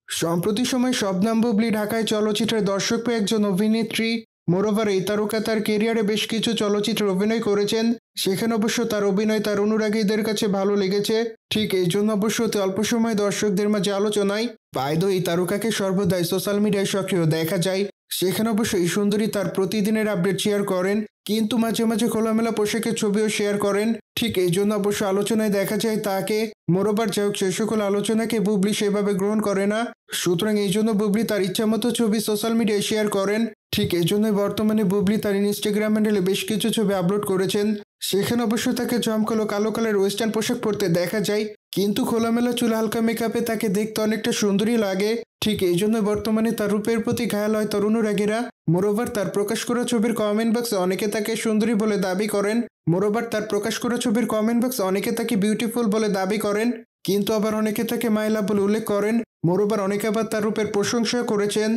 সম্প্রতি সময়ে শবনম বুবলি ঢাকায় চলচ্চিত্রের দর্শক পেয়ে একজন অভিনেত্রী। মোরওভার এই তারকা তার কেরিয়ারে বেশ কিছু চলচ্চিত্রে অভিনয় করেছেন। সেখানে অবশ্য তার অভিনয় তার অনুরাগীদের কাছে ভালো লেগেছে। ঠিক এই জন্য অবশ্য অতি অল্প সময় দর্শকদের মাঝে আলোচনায়। বাই দ্য ওয়ে, এই তারকাকে সর্বদাই সোশ্যাল মিডিয়ায় সক্রিয় দেখা যায়। সেখানে অবশ্য এই সুন্দরী তার প্রতিদিনের আপডেট শেয়ার করেন, কিন্তু মাঝে মাঝে খোলামেলা পোশাকের ছবিও শেয়ার করেন। ঠিক এই জন্য অবশ্য আলোচনায় দেখা যায় তাকে। মোরওভার যাই হোক, সে সকল আলোচনাকে বুবলি সেভাবে গ্রহণ করে না। সুতরাং এই জন্য বুবলি তার ইচ্ছামতো ছবি সোশ্যাল মিডিয়ায় শেয়ার করেন। ঠিক এই জন্যই বর্তমানে বুবলি তার ইনস্টাগ্রাম হ্যান্ডেলে বেশ কিছু ছবি আপলোড করেছেন। সেখানে অবশ্য তাকে জমকালো কালো কালার ওয়েস্টার্ন পোশাক পরতে দেখা যায়, কিন্তু খোলামেলা চুল হালকা মেকআপে তাকে দেখতে অনেকটা সুন্দরী লাগে। ঠিক এই জন্য বর্তমানে তার রূপের প্রতি ঘায়াল হয় তার অনুরাগীরা। মোরওভার তার প্রকাশ করা ছবির কমেন্ট বক্সে অনেকে তাকে সুন্দরী বলে দাবি করেন। মোরওভার তার প্রকাশ করা ছবির কমেন্ট বক্সে অনেকে তাকে বিউটিফুল বলে দাবি করেন, কিন্তু আবার অনেকে তাকে মাই লাভ বলে উল্লেখ করেন। মোরওভার অনেকে আবার তার রূপের প্রশংসা করেছেন,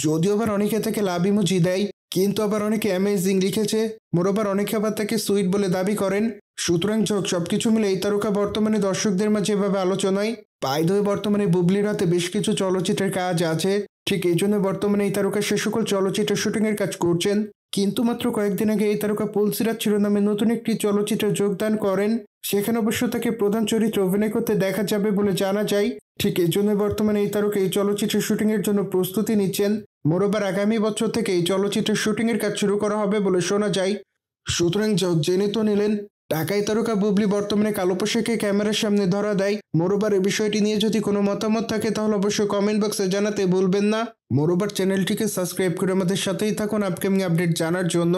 যদিও আবার অনেকে তাকে লাভ ইমোজি দেয়, কিন্তু আবার অনেকে অ্যামেজিং লিখেছে। মোরওভার অনেকে আবার তাকে সুইট বলে দাবি করেন। সুতরাং সবকিছু মিলে এই তারকা বর্তমানে দর্শকদের মাঝে এভাবে আলোচনায়। বাই দ্য ওয়ে, বর্তমানে বুবলির হাতে বেশ কিছু চলচ্চিত্রের কাজ আছে। ঠিক এই জন্য বর্তমানে এই তারকা সে সকল চলচ্চিত্রের শুটিং এর কাজ করছেন। কিন্তু মাত্র কয়েকদিন আগে এই তারকা পুলসিরাত শিরোনামে নতুন একটি চলচ্চিত্রে যোগদান করেন। সেখানে অবশ্য তাকে প্রধান চরিত্রে অভিনয় করতে দেখা যাবে বলে জানা যায়। ঠিক এই জন্য বর্তমানে এই তারকা এই চলচ্চিত্রের শুটিং এর জন্য প্রস্তুতি নিচ্ছেন। মোরওভার আগামী বছর থেকে এই চলচ্চিত্রের শুটিং এর কাজ শুরু করা হবে বলে শোনা যায়। সুতরাং জেনে তো নিলেন, ঢাকাই তারকা বুবলি বর্তমানে কালো পোশাকে ক্যামেরার সামনে ধরা দেয়। মোরওভার এই বিষয়টি নিয়ে যদি কোনো মতামত থাকে তাহলে অবশ্যই কমেন্ট বক্সে জানাতে ভুলবেন না। মোরওভার চ্যানেলটিকে সাবস্ক্রাইব করে আমাদের সাথেই থাকুন আপকামিং আপডেট জানার জন্য।